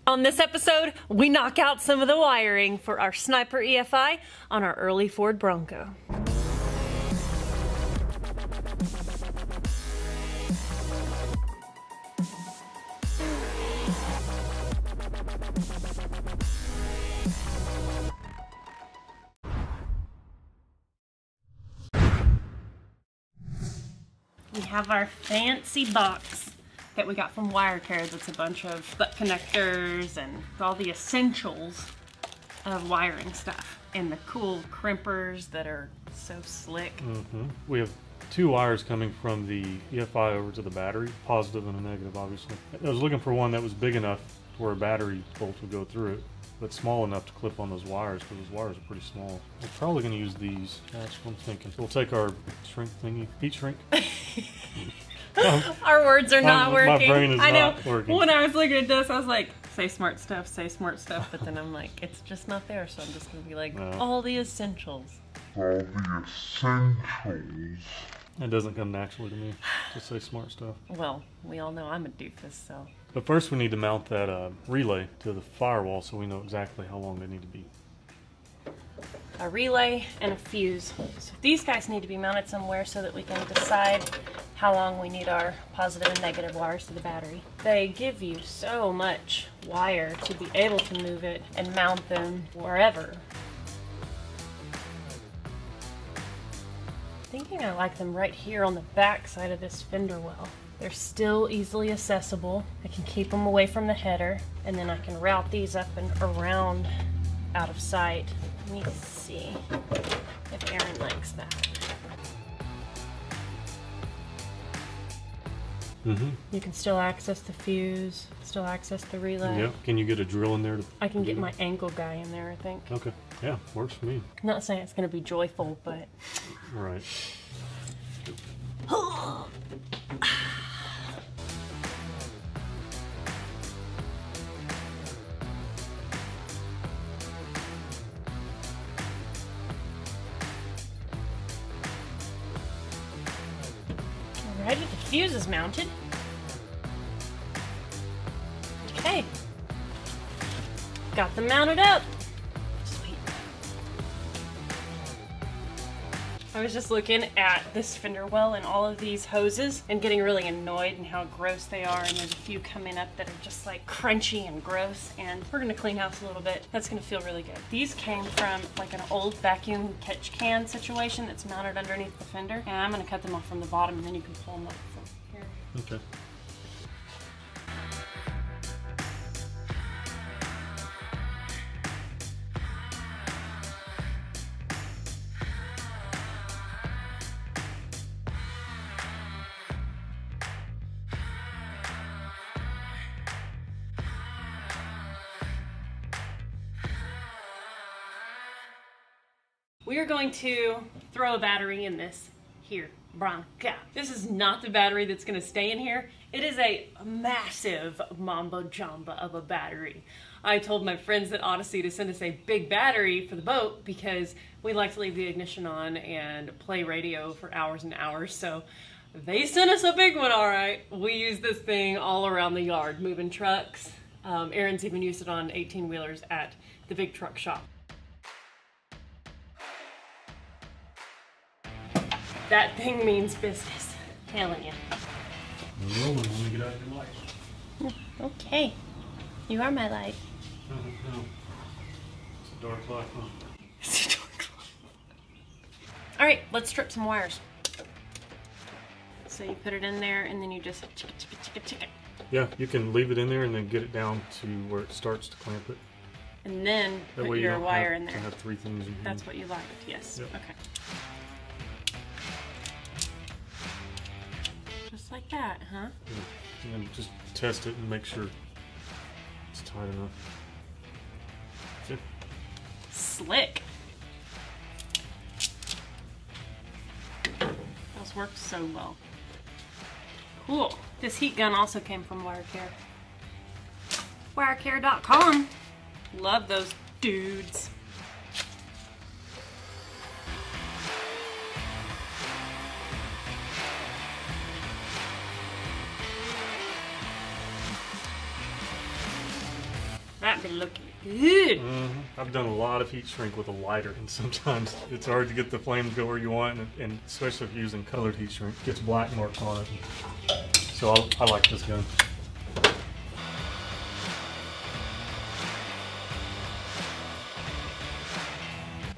On this episode, we knock out some of the wiring for our Sniper EFI on our early Ford Bronco. We have our fancy box that we got from WireCare. That's a bunch of butt connectors and all the essentials of wiring stuff. And the cool crimpers that are so slick. We have two wires coming from the EFI over to the battery, positive and a negative, obviously. I was looking for one that was big enough where a battery bolt would go through it, but small enough to clip on those wires, because those wires are pretty small. We're probably going to use these. That's what I'm thinking. We'll take our shrink thingy, heat shrink. Our words are not working. My brain is not working. When I was looking at this, I was like, say smart stuff, but then I'm like, it's just not there, so I'm just going to be like, all the essentials. All the essentials. It doesn't come naturally to me to say smart stuff. Well, we all know I'm a doofus, so. But first we need to mount that relay to the firewall so we know exactly how long they need to be. A relay and a fuse. So these guys need to be mounted somewhere so that we can decide how long we need our positive and negative wires to the battery. They give you so much wire to be able to move it and mount them wherever. Thinking I like them right here on the back side of this fender well. They're still easily accessible. I can keep them away from the header, and then I can route these up and around out of sight. Let me see if Aaron likes that. You can still access the fuse, still access the relay. Yeah. Can you get a drill in there? I can get my angle guy in there, I think. Okay. Yeah, works for me. I'm not saying it's going to be joyful, but... Right. Alrighty, the fuse is mounted. Okay. Got them mounted up. Sweet. I was just looking at this fender well and all of these hoses and getting really annoyed and how gross they are, and there's a few coming up that are just like crunchy and gross, and we're gonna clean house a little bit. That's gonna feel really good. These came from like an old vacuum catch can situation that's mounted underneath the fender, and I'm gonna cut them off from the bottom and then you can pull them up from here. Okay. We are going to throw a battery in this here Bronco. This is not the battery that's going to stay in here. It is a massive mambo jamba of a battery. I told my friends at Odyssey to send us a big battery for the boat because we like to leave the ignition on and play radio for hours and hours, so they sent us a big one, all right. We use this thing all around the yard, moving trucks. Aaron's even used it on 18-wheelers at the big truck shop. That thing means business. Telling you. We're rolling when we get out of your light. Okay. You are my light. No. It's a dark light, huh? It's a dark light. Alright, let's strip some wires. So you put it in there and then you just chicka. Yeah, you can leave it in there and then get it down to where it starts to clamp it. And then That put way your you don't wire have in there. to have three things in here. That's what you liked, yes. Yep. Okay. Just like that, huh? Yeah. And then just test it and make sure it's tight enough. Yeah. Slick. Those worked so well. Cool. This heat gun also came from WireCare. WireCare.com. Love those dudes. That be looking good. I've done a lot of heat shrink with a lighter, and sometimes it's hard to get the flame to go where you want, and especially if you're using colored heat shrink, it gets black marks on it. So I like this gun.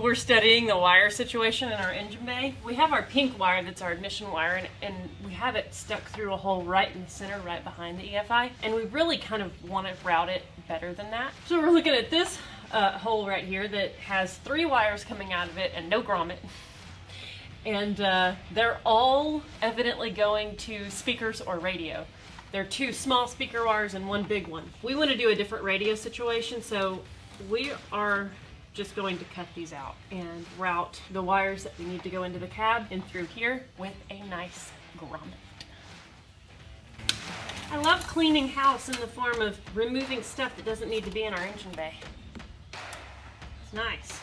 We're studying the wire situation in our engine bay. We have our pink wire that's our ignition wire, and we have it stuck through a hole right in the center, right behind the EFI, and we really kind of want to route it better than that. So we're looking at this hole right here that has 3 wires coming out of it and no grommet. And they're all evidently going to speakers or radio. There are 2 small speaker wires and 1 big one. We want to do a different radio situation, so we are just going to cut these out and route the wires that we need to go into the cab and through here with a nice grommet. I love cleaning house in the form of removing stuff that doesn't need to be in our engine bay. It's nice.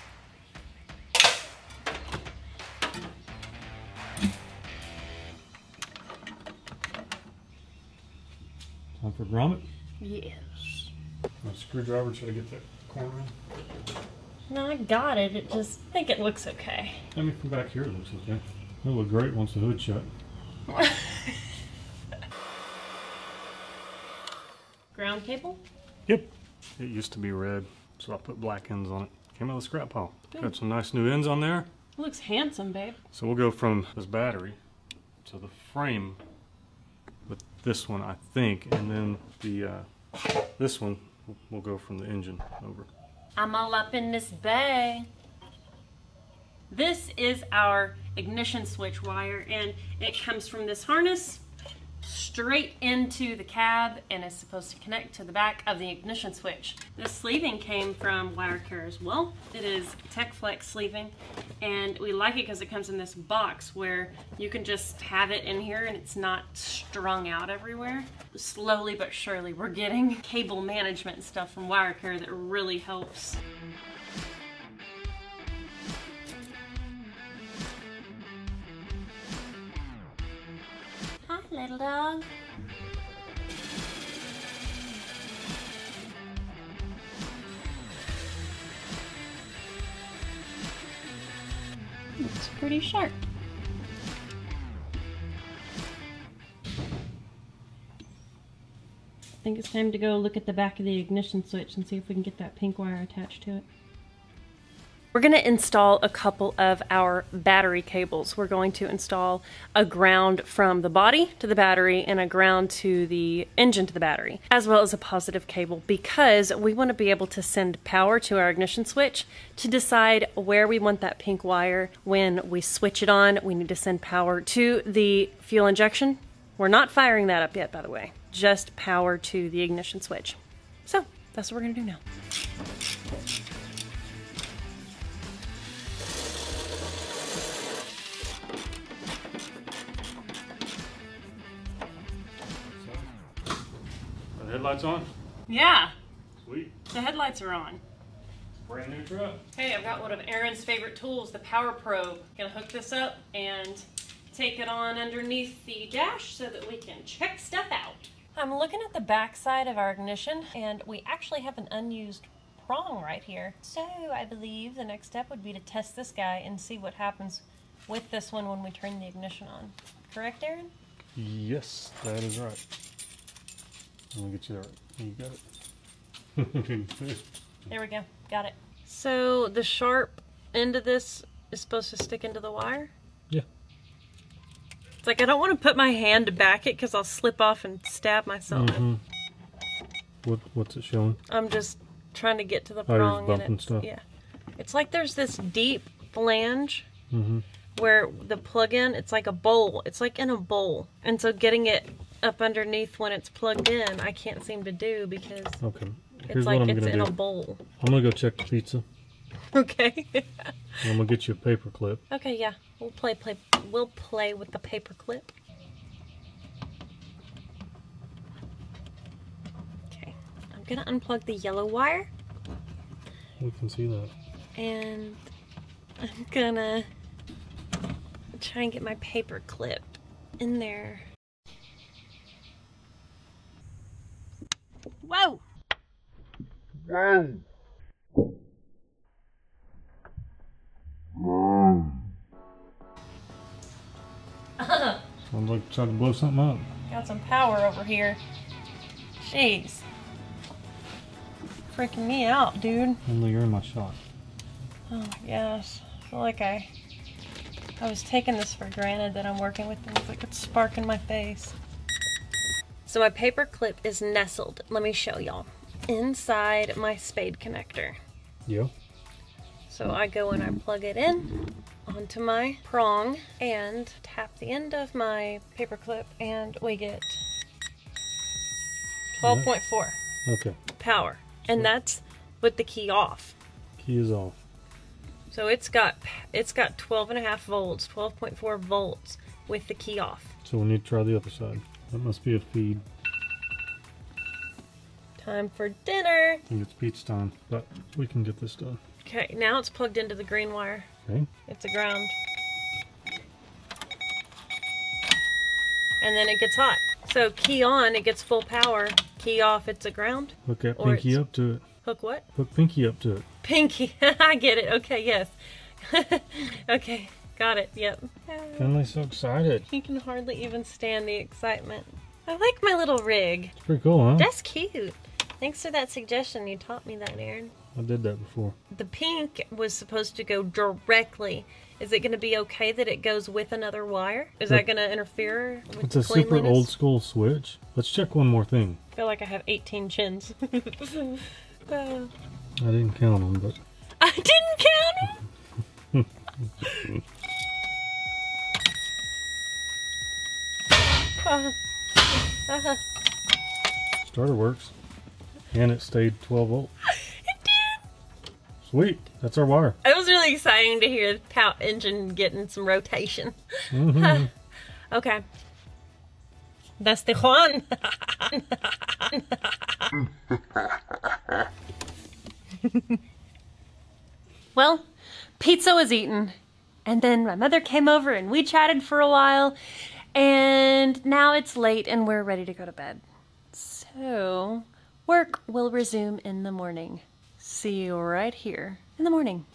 Time for grommet? Yes. A screwdriver, should I get that corner in? No, I got it. I think it looks okay. I mean, from back here it looks okay. It'll look great once the hood's shut. Ground cable? Yep. It used to be red, so I put black ends on it. Came out of the scrap pile. Good. Got some nice new ends on there. It looks handsome, babe. So we'll go from this battery to the frame with this one, I think, and then the this one will go from the engine over. I'm all up in this bay. This is our ignition switch wire, and it comes from this harness straight into the cab and is supposed to connect to the back of the ignition switch. This sleeving came from WireCare as well. It is TechFlex sleeving, and we like it because it comes in this box where you can just have it in here and it's not strung out everywhere. Slowly but surely we're getting cable management and stuff from WireCare that really helps. Hi, little dog. Looks pretty sharp. I think it's time to go look at the back of the ignition switch and see if we can get that pink wire attached to it. We're going to install a couple of our battery cables. We're going to install a ground from the body to the battery and a ground to the engine to the battery, as well as a positive cable, because we want to be able to send power to our ignition switch to decide where we want that pink wire. When we switch it on, we need to send power to the fuel injection. We're not firing that up yet, by the way, just power to the ignition switch. So that's what we're going to do now. Headlights on? Yeah, Sweet. the headlights are on. Brand new truck. Hey, I've got one of Aaron's favorite tools, the power probe. Gonna hook this up and take it on underneath the dash so that we can check stuff out. I'm looking at the back side of our ignition, and we actually have an unused prong right here. So I believe the next step would be to test this guy and see what happens with this one when we turn the ignition on. Correct, Aaron? Yes, that is right. Let me get you that right. You got it. There we go. Got it. So the sharp end of this is supposed to stick into the wire? Yeah. It's like I don't want to put my hand to back it because I'll slip off and stab myself. What's it showing? I'm just trying to get to the Oh, you're prong. just bumping And stuff. yeah. It's like there's this deep flange where the plug-in, it's like a bowl. It's like in a bowl. And so getting it up underneath when it's plugged in, I can't seem to do because Okay. it's Here's like what I'm it's gonna in do. a bowl. I'm gonna go check the pizza. Okay. I'm gonna get you a paper clip. Okay, yeah. We'll play with the paper clip. Okay. I'm gonna unplug the yellow wire We can see that. and I'm gonna try and get my paper clip in there. Whoa! Sounds like trying to blow something up. Got some power over here. Jeez. Freaking me out, dude. Only you're in my shot. Oh my gosh. I feel like I was taking this for granted that I'm working with things that could spark in my face. So my paper clip is nestled. Let me show y'all. Inside my spade connector. Yeah. So I go and I plug it in onto my prong and tap the end of my paper clip and we get 12.4 Okay. power. And that's with the key off. Key is off. So it's got 12.5 volts, 12.4 volts with the key off. So we need to try the other side. That must be a feed. Time for dinner. I think it's pizza time, but we can get this done. Okay, now it's plugged into the green wire. Okay. It's a ground. And then it gets hot. So key on, it gets full power. Key off, it's a ground. Hook that Or pinky it's- up to it. Hook what? Hook pinky up to it. Pinky. I get it. Okay, yes. Okay, got it. Yep. Finley's so excited. You can hardly even stand the excitement. I like my little rig. It's pretty cool, huh? That's cute. Thanks for that suggestion. You taught me that, Aaron. I did that before. The pink was supposed to go directly. Is it going to be okay that it goes with another wire? Is that going to interfere with It's a the super cleanliness? old school switch. Let's check one more thing. I feel like I have 18 chins. I didn't count them, but I didn't count them. starter works. And it stayed 12 volt. It did. Sweet. That's our wire. It was really exciting to hear the power engine getting some rotation. Mm-hmm. Okay. That's the Juan. Well, pizza was eaten, and then my mother came over and we chatted for a while, and now it's late and we're ready to go to bed. So, work will resume in the morning. See you right here in the morning.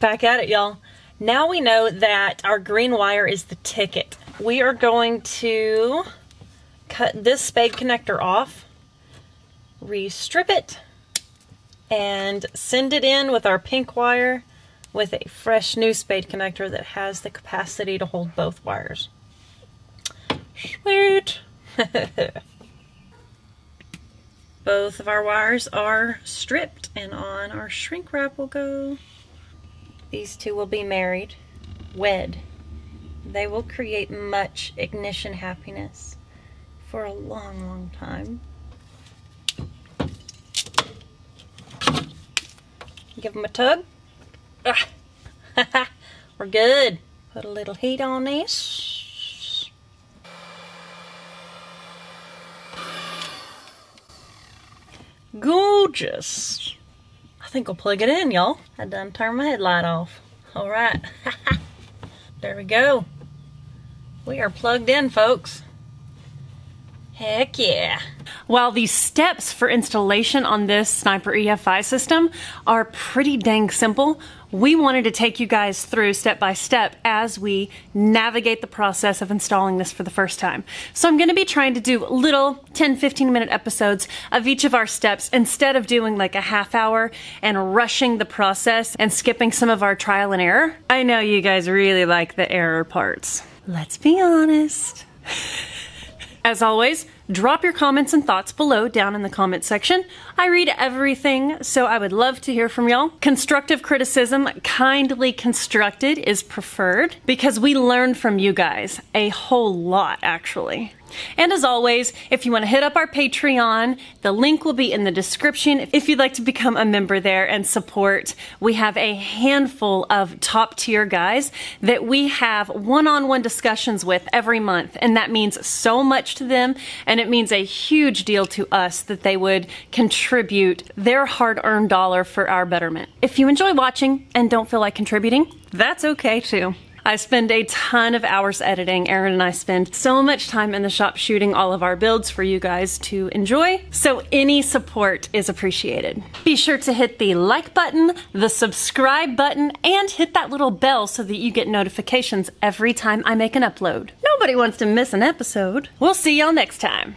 Back at it, y'all. Now we know that our green wire is the ticket. We are going to cut this spade connector off, restrip it, and send it in with our pink wire with a fresh new spade connector that has the capacity to hold both wires. Sweet! Both of our wires are stripped and on our shrink wrap will go. These two will be married, wed. They will create much ignition happiness for a long, long time. Give them a tug. Ah. We're good. Put a little heat on this. Gorgeous. I think I'll plug it in, y'all. I done turned my headlight off. All right. There we go. We are plugged in, folks. Heck yeah. While the steps for installation on this Sniper EFI system are pretty dang simple, we wanted to take you guys through step by step as we navigate the process of installing this for the first time. So I'm going to be trying to do little 10-15 minute episodes of each of our steps instead of doing like a half hour and rushing the process and skipping some of our trial and error. I know you guys really like the error parts. Let's be honest. As always, drop your comments and thoughts below down in the comment section. I read everything, so I would love to hear from y'all. Constructive criticism, kindly constructed, is preferred because we learn from you guys a whole lot, actually. And as always, if you want to hit up our Patreon, the link will be in the description if you'd like to become a member there and support. We have a handful of top tier guys that we have one-on-one discussions with every month, and that means so much to them, and it means a huge deal to us that they would contribute their hard-earned dollar for our betterment. If you enjoy watching and don't feel like contributing, that's okay too. I spend a ton of hours editing. Aaron and I spend so much time in the shop shooting all of our builds for you guys to enjoy. So any support is appreciated. Be sure to hit the like button, the subscribe button, and hit that little bell so that you get notifications every time I make an upload. Nobody wants to miss an episode. We'll see y'all next time.